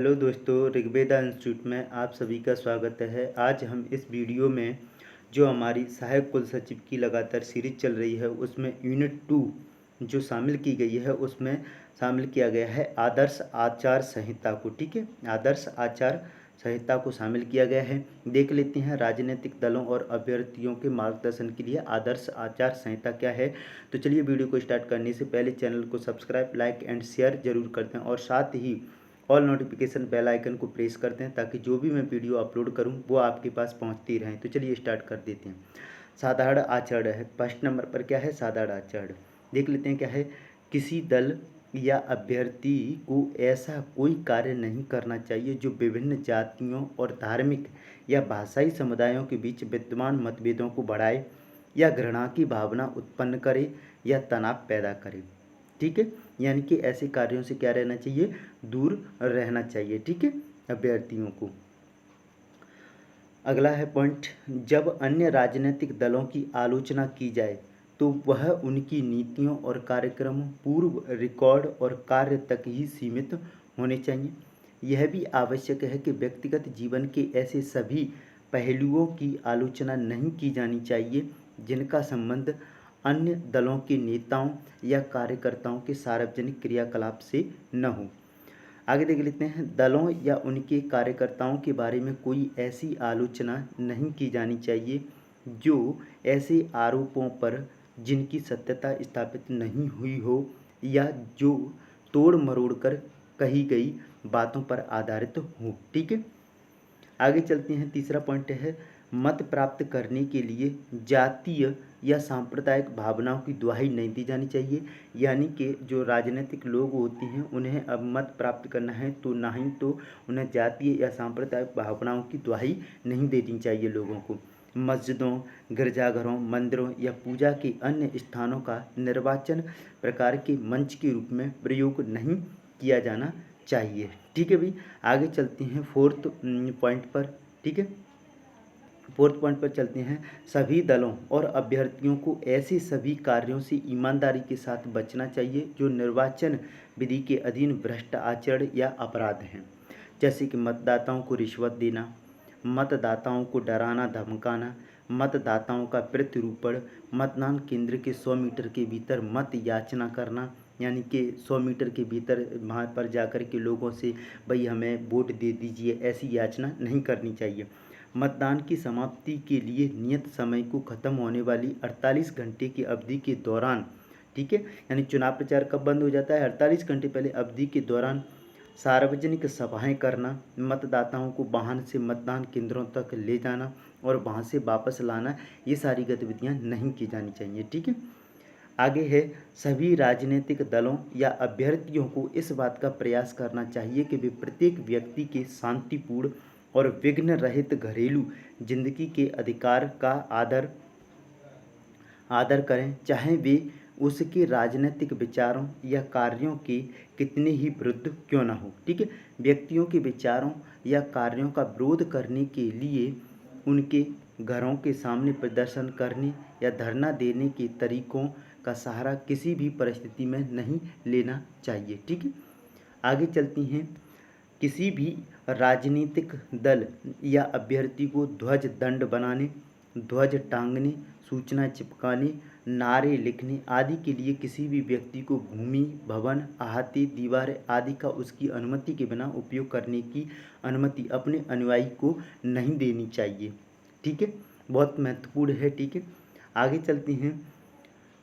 Hello दोस्तों, Rigveda institute में आप सभी का स्वागत है। आज हम इस वीडियो में जो हमारी सहायक कुल सचिव की लगातार सीरीज चल रही है उसमें यूनिट 2 जो शामिल की गई है उसमें शामिल किया गया है आदर्श आचार संहिता को। ठीक है, आदर्श आचार संहिता को शामिल किया गया है। देख लेते हैं राजनीतिक दलों और अभ्यर्थियों के मार्गदर्शन के लिए आदर्श आचार संहिता क्या है। तो चलिए वीडियो को स्टार्ट करने से पहले चैनल को सब्सक्राइब, लाइक एंड शेयर जरूर करते हैं और साथ ही ऑल नोटिफिकेशन बेल आइकन को प्रेस करते हैं ताकि जो भी मैं वीडियो अपलोड करूं वो आपके पास पहुंचती रहें। तो चलिए स्टार्ट कर देते हैं। साधारण आचरण है, फर्स्ट नंबर पर क्या है? साधारण आचरण। देख लेते हैं क्या है। किसी दल या अभ्यर्थी को ऐसा कोई कार्य नहीं करना चाहिए जो विभिन्न जातियों और धार्मिक या भाषाई समुदायों के बीच विद्यमान मतभेदों को बढ़ाए या घृणा की भावना उत्पन्न करे या तनाव पैदा करे। ठीक है, यानी कि ऐसे कार्यों से क्या रहना चाहिए? दूर रहना चाहिए। ठीक है, अभ्यर्थियों को। अगला है पॉइंट, जब अन्य राजनीतिक दलों की आलोचना की जाए तो वह उनकी नीतियों और कार्यक्रमों, पूर्व रिकॉर्ड और कार्य तक ही सीमित होने चाहिए। यह भी आवश्यक है कि व्यक्तिगत जीवन के ऐसे सभी पहलुओं की आलोचना नहीं की जानी चाहिए जिनका संबंध अन्य दलों के नेताओं या कार्यकर्ताओं के सार्वजनिक क्रियाकलाप से न हो। आगे देख लेते हैं, दलों या उनके कार्यकर्ताओं के बारे में कोई ऐसी आलोचना नहीं की जानी चाहिए जो ऐसे आरोपों पर जिनकी सत्यता स्थापित नहीं हुई हो या जो तोड़ मरोड़ कर कही गई बातों पर आधारित हो। ठीक है, आगे चलते हैं। तीसरा पॉइंट है, मत प्राप्त करने के लिए जातीय या सांप्रदायिक भावनाओं की दुहाई नहीं दी जानी चाहिए। यानी कि जो राजनीतिक लोग होते हैं उन्हें अब मत प्राप्त करना है तो ना ही तो उन्हें जातीय या सांप्रदायिक भावनाओं की दुहाई नहीं देनी चाहिए लोगों को। मस्जिदों, गिरजाघरों, मंदिरों या पूजा के अन्य स्थानों का निर्वाचन प्रकार के मंच के रूप में प्रयोग नहीं किया जाना चाहिए। ठीक है भाई, आगे चलते हैं फोर्थ पॉइंट पर। ठीक है, फोर्थ पॉइंट पर चलते हैं। सभी दलों और अभ्यर्थियों को ऐसे सभी कार्यों से ईमानदारी के साथ बचना चाहिए जो निर्वाचन विधि के अधीन भ्रष्ट आचरण या अपराध हैं, जैसे कि मतदाताओं को रिश्वत देना, मतदाताओं को डराना धमकाना, मतदाताओं का प्रत्यारोपण, मतदान केंद्र के 100 मीटर के भीतर मत याचना करना, यानी कि 100 मीटर के भीतर वहाँ पर जाकर के लोगों से भाई हमें वोट दे दीजिए, ऐसी याचना नहीं करनी चाहिए। मतदान की समाप्ति के लिए नियत समय को खत्म होने वाली 48 घंटे की अवधि के दौरान, ठीक है, यानी चुनाव प्रचार कब बंद हो जाता है? 48 घंटे पहले अवधि के दौरान सार्वजनिक सभाएं करना, मतदाताओं को वाहन से मतदान केंद्रों तक ले जाना और वहां से वापस लाना, ये सारी गतिविधियां नहीं की जानी चाहिए। ठीक है, आगे है, सभी राजनीतिक दलों या अभ्यर्थियों को इस बात का प्रयास करना चाहिए कि वे प्रत्येक व्यक्ति के शांतिपूर्ण और विघ्न रहित घरेलू जिंदगी के अधिकार का आदर करें, चाहे वे उसके राजनीतिक विचारों या कार्यों के कितने ही विरुद्ध क्यों न हो। ठीक है, व्यक्तियों के विचारों या कार्यों का विरोध करने के लिए उनके घरों के सामने प्रदर्शन करने या धरना देने के तरीकों का सहारा किसी भी परिस्थिति में नहीं लेना चाहिए। ठीक है, आगे चलती हैं। किसी भी राजनीतिक दल या अभ्यर्थी को ध्वज दंड बनाने, ध्वज टांगने, सूचना चिपकाने, नारे लिखने आदि के लिए किसी भी व्यक्ति को भूमि, भवन, अहाते, दीवार आदि का उसकी अनुमति के बिना उपयोग करने की अनुमति अपने अनुयायी को नहीं देनी चाहिए। ठीक है, बहुत महत्वपूर्ण है। ठीक है, आगे चलते हैं।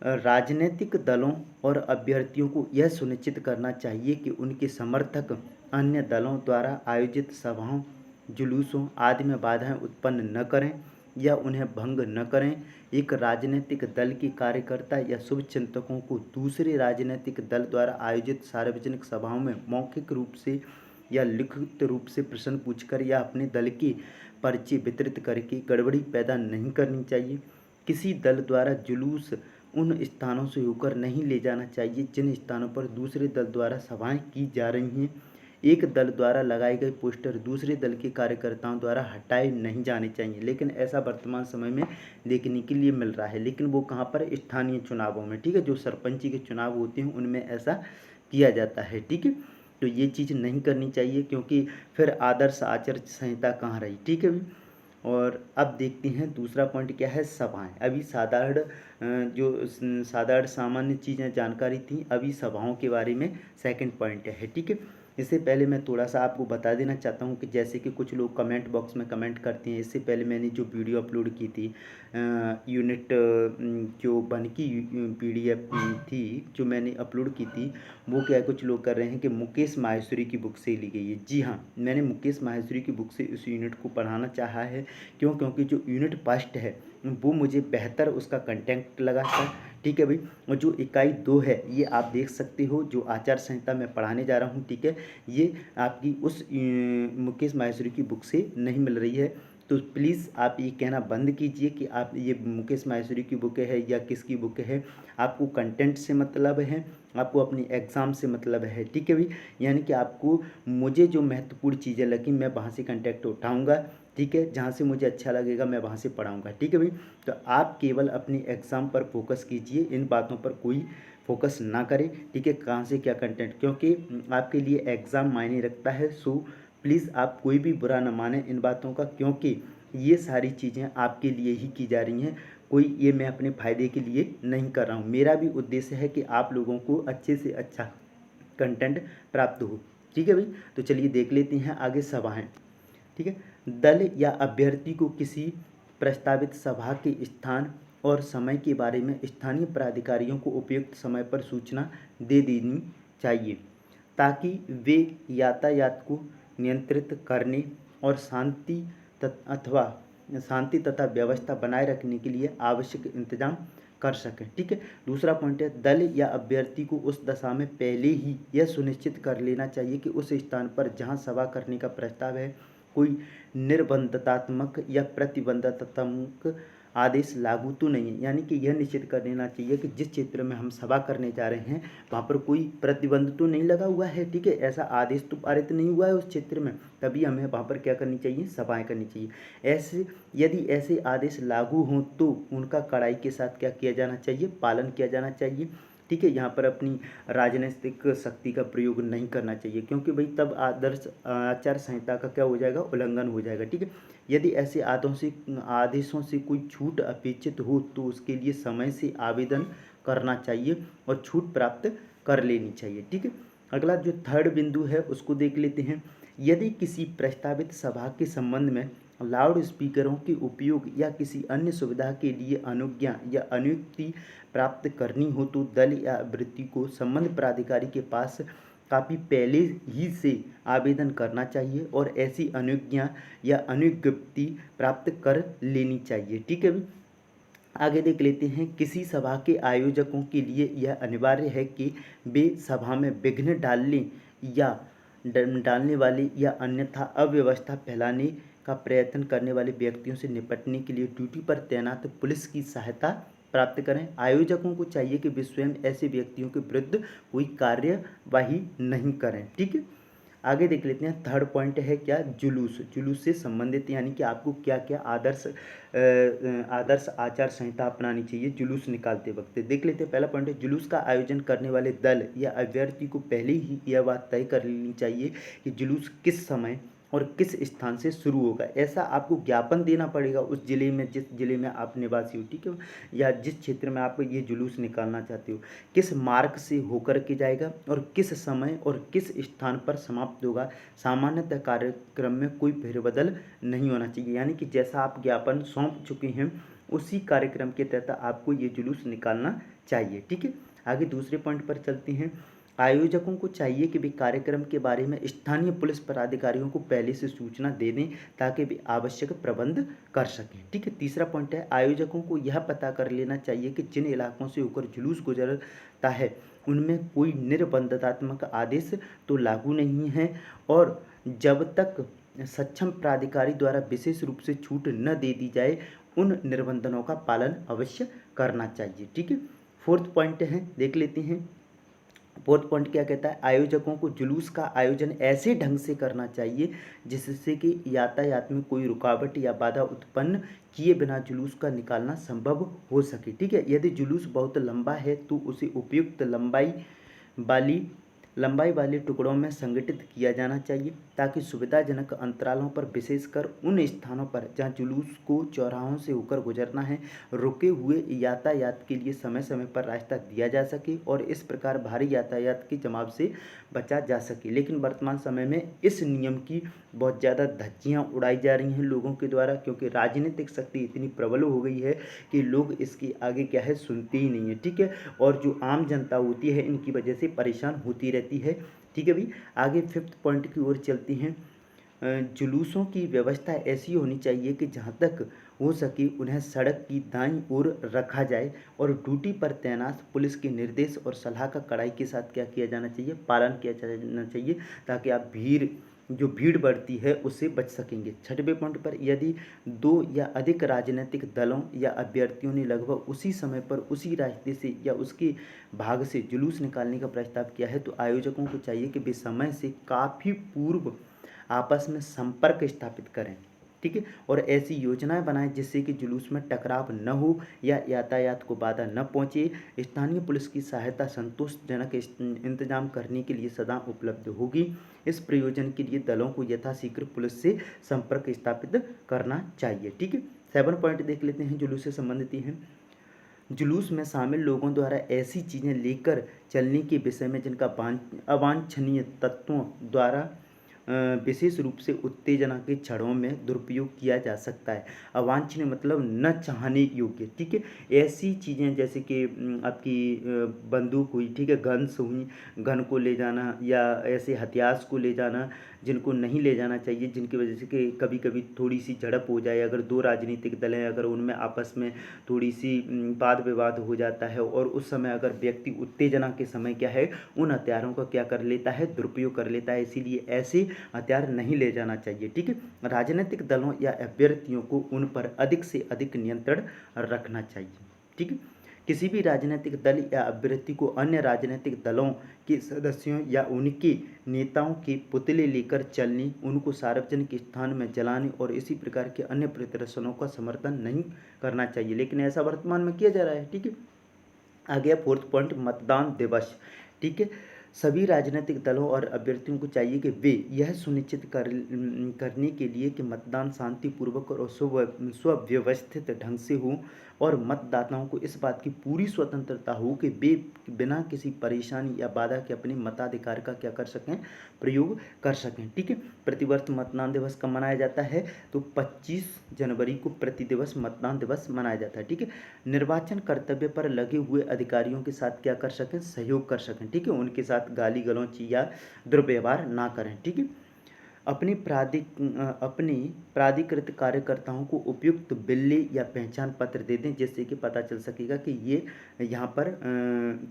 राजनीतिक दलों और अभ्यर्थियों को यह सुनिश्चित करना चाहिए कि उनके समर्थक अन्य दलों द्वारा आयोजित सभाओं, जुलूसों आदि में बाधाएं उत्पन्न न करें या उन्हें भंग न करें। एक राजनीतिक दल के कार्यकर्ता या शुभचिंतकों को दूसरे राजनीतिक दल द्वारा आयोजित सार्वजनिक सभाओं में मौखिक रूप से या लिखित रूप से प्रश्न पूछकर या अपने दल के पर्चे वितरित करके गड़बड़ी पैदा नहीं करनी चाहिए। किसी दल द्वारा जुलूस उन स्थानों से होकर नहीं ले जाना चाहिए जिन स्थानों पर दूसरे दल द्वारा सभाएं की जा रही हैं। एक दल द्वारा लगाए गए पोस्टर दूसरे दल के कार्यकर्ताओं द्वारा हटाए नहीं जाने चाहिए, लेकिन ऐसा वर्तमान समय में देखने के लिए मिल रहा है। लेकिन वो कहाँ पर? स्थानीय चुनावों में। ठीक है, जो सरपंची के चुनाव होते हैं उनमें ऐसा किया जाता है। ठीक है, तो ये चीज़ नहीं करनी चाहिए, क्योंकि फिर आदर्श आचार संहिता कहाँ रही। ठीक है भी। और अब देखते हैं दूसरा पॉइंट क्या है, सभाएं। अभी साधारण साधारण सामान्य चीज़ें जानकारी थी, अभी सभाओं के बारे में सेकंड पॉइंट है। ठीक है। इससे पहले मैं थोड़ा सा आपको बता देना चाहता हूँ कि जैसे कि कुछ लोग कमेंट बॉक्स में कमेंट करते हैं, इससे पहले मैंने जो वीडियो अपलोड की थी यूनिट जो बन की PDF थी जो मैंने अपलोड की थी, वो क्या कुछ लोग कर रहे हैं कि मुकेश माहेश्वरी की बुक से ली गई है। जी हाँ, मैंने मुकेश माहेश्वरी की बुक से इस यूनिट को पढ़ाना चाहा है। क्यों? क्योंकि जो यूनिट फर्स्ट है वो मुझे बेहतर उसका कंटेंट लगा था। ठीक है भाई। और जो इकाई 2 है ये आप देख सकते हो, जो आचार संहिता मैं पढ़ाने जा रहा हूँ। ठीक है। ये आपकी उस मुकेश माहेश्वरी की बुक से नहीं मिल रही है। तो प्लीज़ आप ये कहना बंद कीजिए कि आप ये मुकेश माहेश्वरी की बुक है या किसकी बुक है। आपको कंटेंट से मतलब है, आपको अपनी एग्ज़ाम से मतलब है। ठीक है भाई। यानी कि आपको मुझे जो महत्वपूर्ण चीज़ें लगी मैं वहाँ से कंटेक्ट उठाऊँगा। ठीक है। जहाँ से मुझे अच्छा लगेगा मैं वहाँ से पढ़ाऊँगा। ठीक है भाई। तो आप केवल अपनी एग्ज़ाम पर फोकस कीजिए, इन बातों पर कोई फोकस ना करें। ठीक है। कहाँ से क्या कंटेंट, क्योंकि आपके लिए एग्ज़ाम मायने रखता है। सो प्लीज़ आप कोई भी बुरा ना माने इन बातों का, क्योंकि ये सारी चीज़ें आपके लिए ही की जा रही हैं। कोई ये मैं अपने फ़ायदे के लिए नहीं कर रहा हूँ। मेरा भी उद्देश्य है कि आप लोगों को अच्छे से अच्छा कंटेंट प्राप्त हो। ठीक है भाई। तो चलिए देख लेते हैं आगे सभाएँ। ठीक है। दल या अभ्यर्थी को किसी प्रस्तावित सभा के स्थान और समय के बारे में स्थानीय प्राधिकारियों को उपयुक्त समय पर सूचना दे देनी चाहिए, ताकि वे यातायात को नियंत्रित करने और शांति तथा व्यवस्था बनाए रखने के लिए आवश्यक इंतजाम कर सकें। ठीक है। दूसरा पॉइंट है, दल या अभ्यर्थी को उस दशा में पहले ही यह सुनिश्चित कर लेना चाहिए कि उस स्थान पर जहां सभा करने का प्रस्ताव है कोई निर्बंधतात्मक या प्रतिबंधात्मक आदेश लागू तो नहीं है। यानी कि यह निश्चित कर लेना चाहिए कि जिस क्षेत्र में हम सभा करने जा रहे हैं वहाँ पर कोई प्रतिबंध तो नहीं लगा हुआ है। ठीक है। ऐसा आदेश तो पारित नहीं हुआ है उस क्षेत्र में, तभी हमें वहाँ पर क्या करनी चाहिए, सभाएं करनी चाहिए। ऐसे यदि ऐसे आदेश लागू हों तो उनका कड़ाई के साथ क्या किया जाना चाहिए, पालन किया जाना चाहिए। ठीक है। यहाँ पर अपनी राजनीतिक शक्ति का प्रयोग नहीं करना चाहिए, क्योंकि भाई तब आदर्श आचार संहिता का क्या हो जाएगा, उल्लंघन हो जाएगा। ठीक है। यदि ऐसे आदेशों से कोई छूट अपेक्षित हो तो उसके लिए समय से आवेदन करना चाहिए और छूट प्राप्त कर लेनी चाहिए। ठीक है। अगला जो थर्ड बिंदु है उसको देख लेते हैं। यदि किसी प्रस्तावित सभा के संबंध में लाउड स्पीकरों के उपयोग या किसी अन्य सुविधा के लिए अनुज्ञा या अनुमति प्राप्त करनी हो तो दल या अभ्यर्थी को संबंध प्राधिकारी के पास काफ़ी पहले ही से आवेदन करना चाहिए और ऐसी अनुज्ञा या अनुज्ञप्ति प्राप्त कर लेनी चाहिए। ठीक है। आगे देख लेते हैं, किसी सभा के आयोजकों के लिए यह अनिवार्य है कि वे सभा में विघ्न डालने वाले या अन्यथा अव्यवस्था फैलाने का प्रयत्न करने वाले व्यक्तियों से निपटने के लिए ड्यूटी पर तैनात पुलिस की सहायता प्राप्त करें। आयोजकों को चाहिए कि वे स्वयं ऐसे व्यक्तियों के विरुद्ध कोई कार्यवाही नहीं करें। ठीक है। आगे देख लेते हैं, थर्ड पॉइंट है क्या, जुलूस। जुलूस से संबंधित यानी कि आपको क्या क्या आदर्श आचार संहिता अपनानी चाहिए जुलूस निकालते वक्त। देख लेते हैं, पहला पॉइंट है, जुलूस का आयोजन करने वाले दल या अभ्यर्थी को पहले ही यह बात तय कर लेनी चाहिए कि जुलूस किस समय और किस स्थान से शुरू होगा। ऐसा आपको ज्ञापन देना पड़ेगा उस जिले में, जिस जिले में आप निवासी हो। ठीक है। या जिस क्षेत्र में आप ये जुलूस निकालना चाहते हो, किस मार्ग से होकर के जाएगा और किस समय और किस स्थान पर समाप्त होगा। सामान्यतः कार्यक्रम में कोई फेरबदल नहीं होना चाहिए। यानी कि जैसा आप ज्ञापन सौंप चुके हैं उसी कार्यक्रम के तहत आपको ये जुलूस निकालना चाहिए। ठीक है। आगे दूसरे पॉइंट पर चलते हैं। आयोजकों को चाहिए कि वे कार्यक्रम के बारे में स्थानीय पुलिस पदाधिकारियों को पहले से सूचना दे दें ताकि वे आवश्यक प्रबंध कर सकें। ठीक है। तीसरा पॉइंट है, आयोजकों को यह पता कर लेना चाहिए कि जिन इलाकों से होकर जुलूस गुजरता है उनमें कोई निर्बंधतात्मक आदेश तो लागू नहीं है और जब तक सक्षम प्राधिकारी द्वारा विशेष रूप से छूट न दे दी जाए उन निर्बंधों का पालन अवश्य करना चाहिए। ठीक है। फोर्थ पॉइंट है, देख लेते हैं। फोर्थ पॉइंट क्या कहता है, आयोजकों को जुलूस का आयोजन ऐसे ढंग से करना चाहिए जिससे कि यातायात में कोई रुकावट या बाधा उत्पन्न किए बिना जुलूस का निकालना संभव हो सके। ठीक है। यदि जुलूस बहुत लंबा है तो उसे उपयुक्त लंबाई वाली लंबाई वाले टुकड़ों में संगठित किया जाना चाहिए ताकि सुविधाजनक अंतरालों पर, विशेषकर उन स्थानों पर जहां जुलूस को चौराहों से होकर गुजरना है, रुके हुए यातायात के लिए समय समय पर रास्ता दिया जा सके और इस प्रकार भारी यातायात के जमाव से बचा जा सके। लेकिन वर्तमान समय में इस नियम की बहुत ज़्यादा धज्जियाँ उड़ाई जा रही हैं लोगों के द्वारा, क्योंकि राजनीतिक शक्ति इतनी प्रबल हो गई है कि लोग इसके आगे क्या है सुनते ही नहीं है, ठीक है। और जो आम जनता होती है इनकी वजह से परेशान होती रहती है, ठीक है भाई। आगे 5th पॉइंट की ओर चलती हैं। जुलूसों की व्यवस्था ऐसी होनी चाहिए कि जहाँ तक हो सके उन्हें सड़क की दाईं ओर रखा जाए और ड्यूटी पर तैनात पुलिस के निर्देश और सलाह का कड़ाई के साथ क्या किया जाना चाहिए, पालन किया जाना चाहिए, ताकि आप जो भीड़ बढ़ती है उससे बच सकेंगे। 6वें पॉइंट पर, यदि 2 या अधिक राजनीतिक दलों या अभ्यर्थियों ने लगभग उसी समय पर उसी रास्ते से या उसके भाग से जुलूस निकालने का प्रस्ताव किया है तो आयोजकों को चाहिए कि वे समय से काफ़ी पूर्व आपस में संपर्क स्थापित करें, ठीक है। और ऐसी योजनाएं बनाएं जिससे कि जुलूस में टकराव न हो या यातायात को बाधा न पहुंचे। स्थानीय पुलिस की सहायता संतोषजनक इंतजाम करने के लिए सदा उपलब्ध होगी। इस प्रयोजन के लिए दलों को यथाशीघ्र पुलिस से संपर्क स्थापित करना चाहिए, ठीक है। 7 पॉइंट देख लेते हैं, जुलूस से संबंधित हैं। जुलूस में शामिल लोगों द्वारा ऐसी चीज़ें लेकर चलने के विषय में जिनका अवांछनीय तत्वों द्वारा विशेष रूप से उत्तेजना के क्षणों में दुरुपयोग किया जा सकता है। अवांछनीय मतलब न चाहने योग्य, ठीक है। ऐसी चीज़ें जैसे कि आपकी बंदूक हुई, ठीक है, गन्स हुई, गन को ले जाना या ऐसे हथियार को ले जाना जिनको नहीं ले जाना चाहिए, जिनकी वजह से कि कभी कभी थोड़ी सी झड़प हो जाए। अगर 2 राजनीतिक दल हैं, अगर उनमें आपस में थोड़ी सी वाद विवाद हो जाता है और उस समय अगर व्यक्ति उत्तेजना के समय क्या है उन हथियारों का क्या कर लेता है, दुरुपयोग कर लेता है, इसीलिए ऐसे हथियार नहीं ले जाना चाहिए, ठीक है। राजनीतिक दलों या अभ्यर्थियों को उन पर अधिक से अधिक नियंत्रण रखना चाहिए, ठीक है। किसी भी राजनीतिक दल या अभ्यर्थी को अन्य राजनीतिक दलों के सदस्यों या उनके नेताओं के पुतले लेकर चलने, उनको सार्वजनिक स्थान में जलाने और इसी प्रकार के अन्य प्रदर्शनों का समर्थन नहीं करना चाहिए, लेकिन ऐसा वर्तमान में किया जा रहा है, ठीक है। आ गया 4th पॉइंट, मतदान दिवस, ठीक है। सभी राजनीतिक दलों और अभ्यर्थियों को चाहिए कि वे यह सुनिश्चित करने के लिए कि मतदान शांतिपूर्वक और सुव्यवस्थित ढंग से हो और मतदाताओं को इस बात की पूरी स्वतंत्रता हो कि वे बिना किसी परेशानी या बाधा के अपने मताधिकार का क्या कर सकें, प्रयोग कर सकें, ठीक है। प्रतिवर्ष मतदान दिवस कब मनाया जाता है तो 25 जनवरी को प्रति दिवस मतदान दिवस मनाया जाता है, ठीक है। निर्वाचन कर्तव्य पर लगे हुए अधिकारियों के साथ क्या कर सकें, सहयोग कर सकें, ठीक है। उनके साथ गाली गलौच या दुर्व्यवहार ना करें, ठीक है। अपने प्राधिकृत कार्यकर्ताओं को उपयुक्त बिल्ले या पहचान पत्र दे दें जिससे कि पता चल सकेगा कि ये यहाँ पर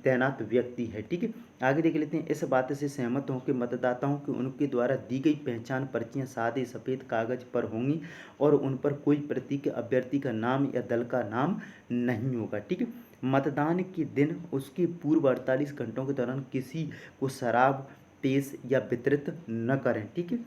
तैनात व्यक्ति है, ठीक है। आगे देख लेते हैं। इस बात से सहमत हों कि मतदाताओं की उनके द्वारा दी गई पहचान पर्चियाँ सादे सफ़ेद कागज पर होंगी और उन पर कोई प्रतीक अभ्यर्थी का नाम या दल का नाम नहीं होगा, ठीक है। मतदान के दिन उसके पूर्व 48 घंटों के दौरान किसी को शराब पेश या वितरित न करें, ठीक है।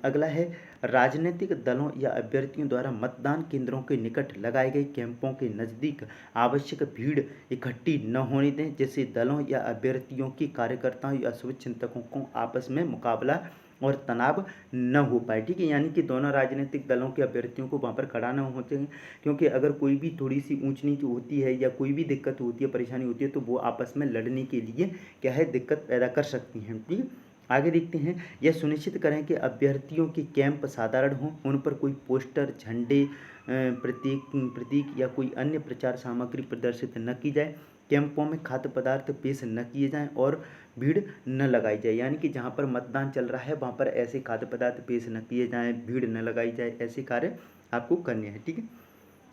अगला है, राजनीतिक दलों या अभ्यर्थियों द्वारा मतदान केंद्रों के निकट लगाए गए कैंपों के नज़दीक आवश्यक भीड़ इकट्ठी न होने दें जिससे दलों या अभ्यर्थियों के कार्यकर्ताओं या शुभचिंतकों को आपस में मुकाबला और तनाव न हो पाए, ठीक है। यानी कि दोनों राजनीतिक दलों के अभ्यर्थियों को वहाँ पर खड़ा न हो सके, क्योंकि अगर कोई भी थोड़ी सी ऊंच नीच होती है या कोई भी दिक्कत होती है, परेशानी होती है, तो वो आपस में लड़ने के लिए क्या है दिक्कत पैदा कर सकती हैं, ठीक है। आगे देखते हैं। यह सुनिश्चित करें कि अभ्यर्थियों के कैंप साधारण हों, उन पर कोई पोस्टर, झंडे, प्रतीक या कोई अन्य प्रचार सामग्री प्रदर्शित न की जाए। कैंपों में खाद्य पदार्थ पेश न किए जाएं और भीड़ न लगाई जाए, यानी कि जहां पर मतदान चल रहा है वहां पर ऐसे खाद्य पदार्थ पेश न किए जाएं, भीड़ न लगाई जाए, ऐसे कार्य आपको करने हैं, ठीक है।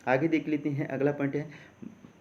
आगे देख लेते हैं। अगला पॉइंट है,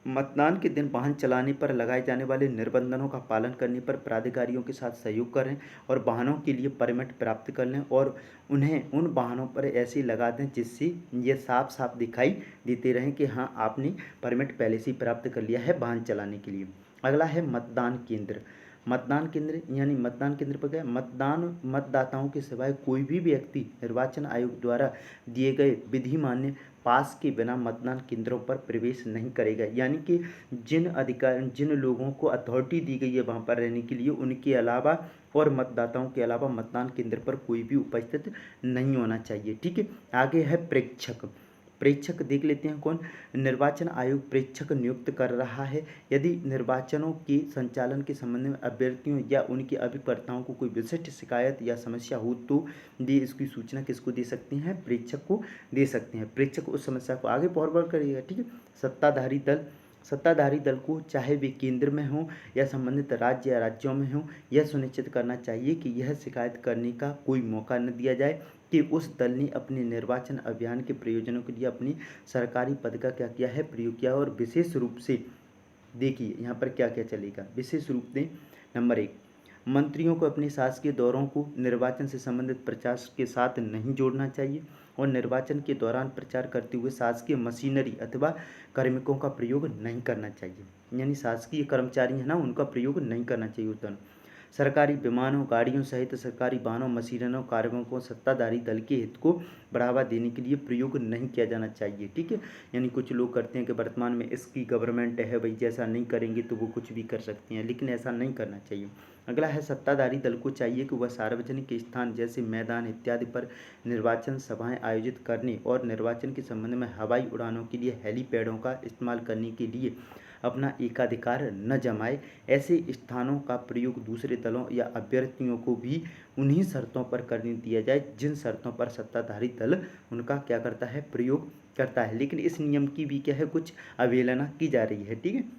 मतदान के दिन वाहन चलाने पर लगाए जाने वाले निर्बंधों का पालन करने पर प्राधिकारियों के साथ सहयोग करें और वाहनों के लिए परमिट प्राप्त कर लें और उन्हें उन वाहनों पर ऐसे लगा दें जिससे ये साफ साफ दिखाई देते रहें कि हाँ आपने परमिट पहले से ही प्राप्त कर लिया है वाहन चलाने के लिए। अगला है मतदान केंद्र। मतदान केंद्र यानी मतदान केंद्र पर क्या मतदाताओं के सिवाय कोई भी व्यक्ति निर्वाचन आयोग द्वारा दिए गए विधि मान्य पास के बिना मतदान केंद्रों पर प्रवेश नहीं करेगा। यानी कि जिन लोगों को अथॉरिटी दी गई है वहाँ पर रहने के लिए, उनके अलावा और मतदाताओं के अलावा मतदान केंद्र पर कोई भी उपस्थित नहीं होना चाहिए। ठीक है, आगे है प्रेक्षक। प्रेक्षक देख लेते हैं कौन। निर्वाचन आयोग प्रेक्षक नियुक्त कर रहा है यदि निर्वाचनों के संचालन के संबंध में अभ्यर्थियों या उनके अभिकर्ताओं को कोई विशिष्ट शिकायत या समस्या हो तो ये इसकी सूचना किसको दे सकते हैं, प्रेक्षक को दे सकते हैं। प्रेक्षक उस समस्या को आगे फॉरवर्ड करेगा। ठीक है, सत्ताधारी दल को चाहे वे केंद्र में हों या संबंधित राज्य या राज्यों में हों, यह सुनिश्चित करना चाहिए कि यह शिकायत करने का कोई मौका न दिया जाए कि उस दल ने अपने निर्वाचन अभियान के प्रयोजनों के लिए अपनी सरकारी पद का क्या किया है, प्रयोग किया। और विशेष रूप से देखिए यहाँ पर क्या क्या चलेगा। विशेष रूप से नंबर 1, मंत्रियों को अपने शासकीय दौरों को निर्वाचन से संबंधित प्रचार के साथ नहीं जोड़ना चाहिए और निर्वाचन के दौरान प्रचार करते हुए शासकीय मशीनरी अथवा कार्मिकों का प्रयोग नहीं करना चाहिए। यानी शासकीय कर्मचारी है ना, उनका प्रयोग नहीं करना चाहिए उस दौरान। सरकारी विमानों, गाड़ियों सहित सरकारी वाहनों, मशीनों, कार्मिकों, सत्ताधारी दल के हित को बढ़ावा देने के लिए प्रयोग नहीं किया जाना चाहिए। ठीक है, यानी कुछ लोग करते हैं कि वर्तमान में इसकी गवर्नमेंट है भाई, जैसा नहीं करेंगे तो वो कुछ भी कर सकते हैं, लेकिन ऐसा नहीं करना चाहिए। अगला है सत्ताधारी दल को चाहिए कि वह सार्वजनिक स्थान जैसे मैदान इत्यादि पर निर्वाचन सभाएं आयोजित करने और निर्वाचन के संबंध में हवाई उड़ानों के लिए हेलीपैडों का इस्तेमाल करने के लिए अपना एकाधिकार न जमाए। ऐसे स्थानों का प्रयोग दूसरे दलों या अभ्यर्थियों को भी उन्हीं शर्तों पर करने दिया जाए जिन शर्तों पर सत्ताधारी दल उनका क्या करता है, प्रयोग करता है। लेकिन इस नियम की भी क्या है, कुछ अवहेलना की जा रही है। ठीक है,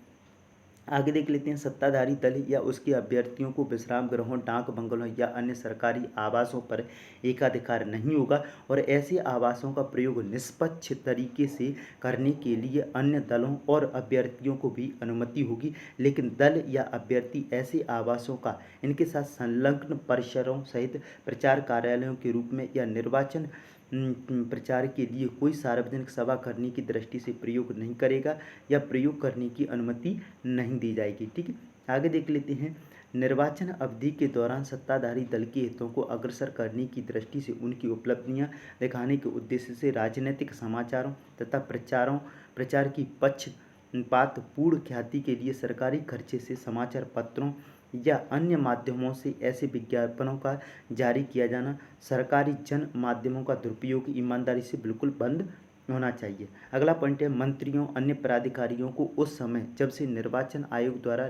आगे देख लेते हैं। सत्ताधारी दल या उसके अभ्यर्थियों को विश्राम गृहों, डाक बंगलों या अन्य सरकारी आवासों पर एकाधिकार नहीं होगा और ऐसे आवासों का प्रयोग निष्पक्ष तरीके से करने के लिए अन्य दलों और अभ्यर्थियों को भी अनुमति होगी। लेकिन दल या अभ्यर्थी ऐसे आवासों का इनके साथ संलग्न परिसरों सहित प्रचार कार्यालयों के रूप में या निर्वाचन प्रचार के लिए कोई सार्वजनिक सभा करने की दृष्टि से प्रयोग नहीं करेगा या प्रयोग करने की अनुमति नहीं दी जाएगी। ठीक है, आगे देख लेते हैं। निर्वाचन अवधि के दौरान सत्ताधारी दल के हितों को अग्रसर करने की दृष्टि से उनकी उपलब्धियां दिखाने के उद्देश्य से राजनीतिक समाचारों तथा प्रचार की पक्षपातपूर्ण ख्याति के लिए सरकारी खर्चे से समाचार पत्रों या अन्य माध्यमों से ऐसे विज्ञापनों का जारी किया जाना, सरकारी जन माध्यमों का दुरुपयोग ईमानदारी से बिल्कुल बंद होना चाहिए। अगला पॉइंट है, मंत्रियों अन्य प्राधिकारियों को उस समय जब से निर्वाचन आयोग द्वारा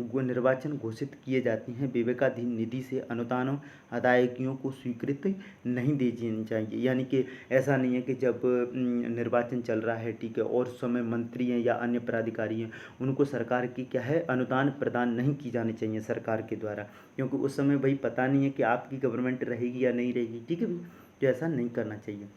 निर्वाचन घोषित किए जाते हैं विवेकाधीन निधि से अनुदानों अदायगियों को स्वीकृति नहीं दी जानी चाहिए। यानी कि ऐसा नहीं है कि जब निर्वाचन चल रहा है, ठीक है, और उस समय मंत्री हैं या अन्य प्राधिकारी हैं, उनको सरकार की क्या है, अनुदान प्रदान नहीं की जानी चाहिए सरकार के द्वारा, क्योंकि उस समय भाई पता नहीं है कि आपकी गवर्नमेंट रहेगी या नहीं रहेगी। ठीक है, तो ऐसा नहीं करना चाहिए।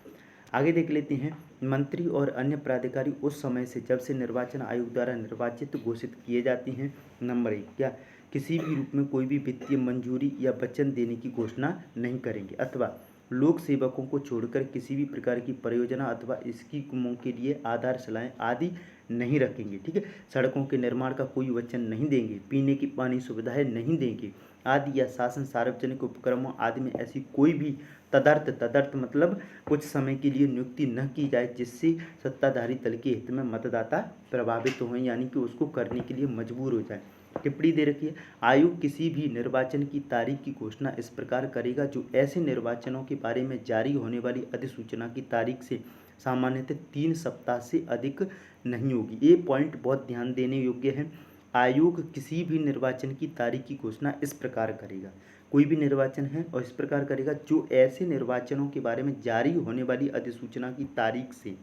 आगे देख लेते हैं। मंत्री और अन्य प्राधिकारी उस समय से जब से निर्वाचन आयोग द्वारा निर्वाचित घोषित किए जाते हैं। नंबर 1, क्या किसी भी रूप में कोई भी वित्तीय मंजूरी या वचन देने की घोषणा नहीं करेंगे अथवा लोक सेवकों को छोड़कर किसी भी प्रकार की परियोजना अथवा स्कीमों के लिए आधारशिलाएं आदि नहीं रखेंगे। ठीक है, सड़कों के निर्माण का कोई वचन नहीं देंगे, पीने की पानी सुविधाएं नहीं देंगे आदि या शासन सार्वजनिक उपक्रमों आदि में ऐसी कोई भी तदर्थ मतलब कुछ समय के लिए नियुक्ति न की जाए जिससे सत्ताधारी दल के हित में मतदाता प्रभावित हों, यानी कि उसको करने के लिए मजबूर हो जाए। टिप्पणी दे रखी है, आयोग किसी भी निर्वाचन की तारीख की घोषणा इस प्रकार करेगा जो ऐसे निर्वाचनों के बारे में जारी होने वाली अधिसूचना की तारीख से सामान्यतः 3 सप्ताह से अधिक नहीं होगी। ये पॉइंट बहुत ध्यान देने योग्य है। आयोग किसी भी निर्वाचन की तारीख की घोषणा इस प्रकार करेगा, कोई भी निर्वाचन है और इस प्रकार करेगा जो ऐसे निर्वाचनों के बारे में जारी होने वाली अधिसूचना की तारीख से,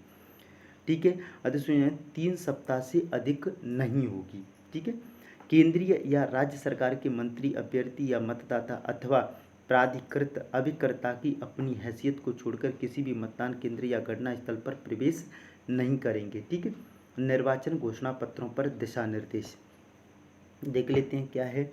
ठीक है, अधिसूचना 3 सप्ताह से अधिक नहीं होगी। ठीक है, केंद्रीय या राज्य सरकार के मंत्री, अभ्यर्थी या मतदाता अथवा प्राधिकृत अभिकर्ता की अपनी हैसियत को छोड़कर किसी भी मतदान केंद्र या घटना स्थल पर प्रवेश नहीं करेंगे। ठीक है, निर्वाचन घोषणा पत्रों पर दिशा निर्देश देख लेते हैं क्या है।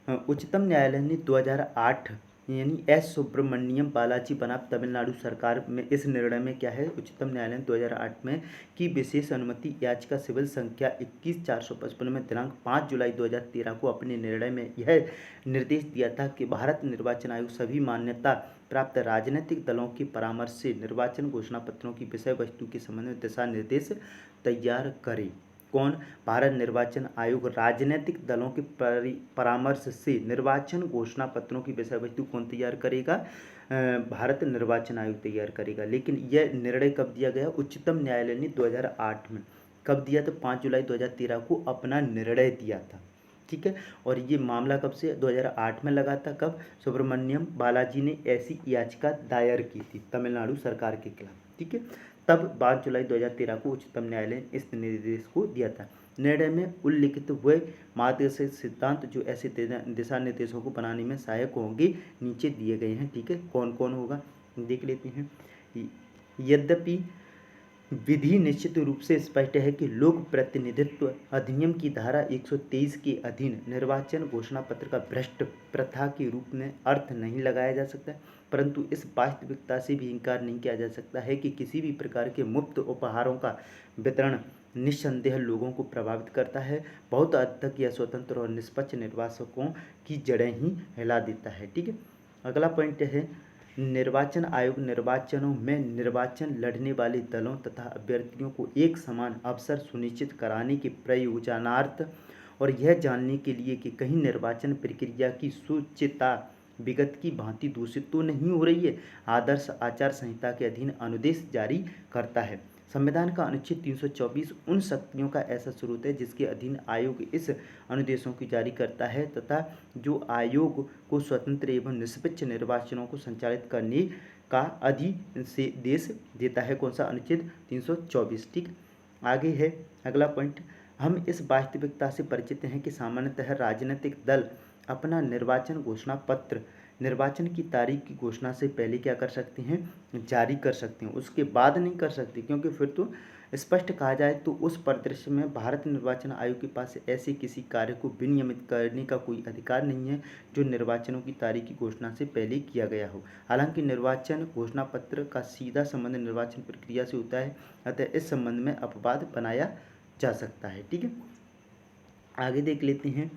उच्चतम न्यायालय ने 2008 यानी एस सुब्रमण्यम बालाजी बनाम तमिलनाडु सरकार में इस निर्णय में क्या है, उच्चतम न्यायालय ने 2008 में की विशेष अनुमति याचिका सिविल संख्या 21455 में दिनांक 5 जुलाई 2013 को अपने निर्णय में यह निर्देश दिया था कि भारत निर्वाचन आयोग सभी मान्यता प्राप्त राजनीतिक दलों के परामर्श से निर्वाचन घोषणा पत्रों की विषय वस्तु के संबंध में दिशा निर्देश तैयार करे। कौन? भारत निर्वाचन आयोग राजनीतिक दलों के परामर्श से निर्वाचन घोषणा पत्रों की विषय वस्तु कौन तैयार करेगा? भारत निर्वाचन आयोग तैयार करेगा। लेकिन यह निर्णय कब दिया गया? उच्चतम न्यायालय ने 2008 में। कब दिया? तो 5 जुलाई 2013 को अपना निर्णय दिया था। ठीक है, और ये मामला कब से? 2008 में लगा था। कब? सुब्रमण्यम बालाजी ने ऐसी याचिका दायर की थी तमिलनाडु सरकार के खिलाफ। ठीक है, तब 5 जुलाई 2013 को उच्चतम न्यायालय ने इस निर्देश को दिया था। निर्णय में उल्लिखित हुए मार्गदर्शक सिद्धांत जो ऐसे दिशा निर्देशों को बनाने में सहायक होंगे नीचे दिए गए हैं। ठीक है, कौन कौन होगा देख लेते हैं। यद्यपि विधि निश्चित रूप से स्पष्ट है कि लोक प्रतिनिधित्व अधिनियम की धारा 123 के अधीन निर्वाचन घोषणा पत्र का भ्रष्ट प्रथा के रूप में अर्थ नहीं लगाया जा सकता, परंतु इस वास्तविकता से भी इनकार नहीं किया जा सकता है कि किसी भी प्रकार के मुफ्त उपहारों का वितरण निस्संदेह लोगों को प्रभावित करता है। बहुत हद तक यह स्वतंत्र और निष्पक्ष निर्वाचकों की जड़ें ही हिला देता है। ठीक है, अगला पॉइंट है निर्वाचन आयोग निर्वाचनों में निर्वाचन लड़ने वाले दलों तथा अभ्यर्थियों को एक समान अवसर सुनिश्चित कराने के प्रयोजनार्थ और यह जानने के लिए कि कहीं निर्वाचन प्रक्रिया की शुचिता विगत की भांति दूषित तो नहीं हो रही है, आदर्श आचार संहिता के अधीन अनुदेश जारी करता है। संविधान का अनुच्छेद 324 उन शक्तियों का ऐसा स्रोत है जिसके अधीन आयोग इस अनुदेशों की जारी करता है तथा जो आयोग को स्वतंत्र एवं निष्पक्ष निर्वाचनों को संचालित करने का अधिदेश देता है। कौन सा? अनुच्छेद 324। ठीक, आगे है अगला पॉइंट। हम इस वास्तविकता से परिचित हैं कि सामान्यतः राजनीतिक दल अपना निर्वाचन घोषणा पत्र निर्वाचन की तारीख की घोषणा से पहले क्या कर सकते हैं? जारी कर सकते हैं, उसके बाद नहीं कर सकते, क्योंकि फिर तो स्पष्ट कहा जाए तो उस परिदृश्य में भारत निर्वाचन आयोग के पास ऐसे किसी कार्य को विनियमित करने का कोई अधिकार नहीं है जो निर्वाचनों की तारीख की घोषणा से पहले किया गया हो। हालांकि निर्वाचन घोषणा पत्र का सीधा संबंध निर्वाचन प्रक्रिया से होता है, अतः इस संबंध में अपवाद बनाया जा सकता है। ठीक है, आगे देख लेते हैं।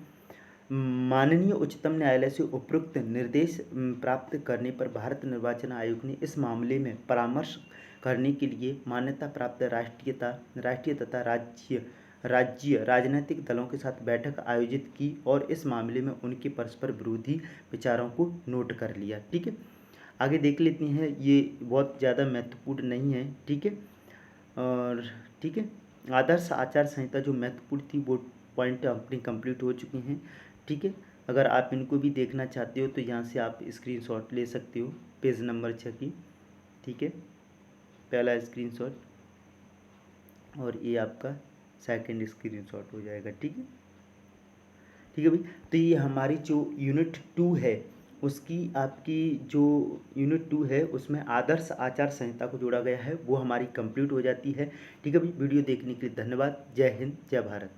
माननीय उच्चतम न्यायालय से उपरोक्त निर्देश प्राप्त करने पर भारत निर्वाचन आयोग ने इस मामले में परामर्श करने के लिए मान्यता प्राप्त राष्ट्रीय तथा राज्य राजनीतिक दलों के साथ बैठक आयोजित की और इस मामले में उनके परस्पर विरोधी विचारों को नोट कर लिया। ठीक है, आगे देख लेते हैं। ये बहुत ज़्यादा महत्वपूर्ण नहीं है। ठीक है, और ठीक है, आदर्श आचार संहिता जो महत्वपूर्ण थी वो पॉइंट अपनी कंप्लीट हो चुकी हैं। ठीक है, अगर आप इनको भी देखना चाहते हो तो यहाँ से आप स्क्रीनशॉट ले सकते हो पेज नंबर 6 की। ठीक है, पहला स्क्रीनशॉट और ये आपका सेकंड स्क्रीनशॉट हो जाएगा। ठीक है, ठीक है भाई। तो ये हमारी जो यूनिट 2 है उसकी आपकी जो यूनिट 2 है उसमें आदर्श आचार संहिता को जोड़ा गया है, वो हमारी कंप्लीट हो जाती है। ठीक है भाई, वीडियो देखने के लिए धन्यवाद। जय हिंद, जय भारत।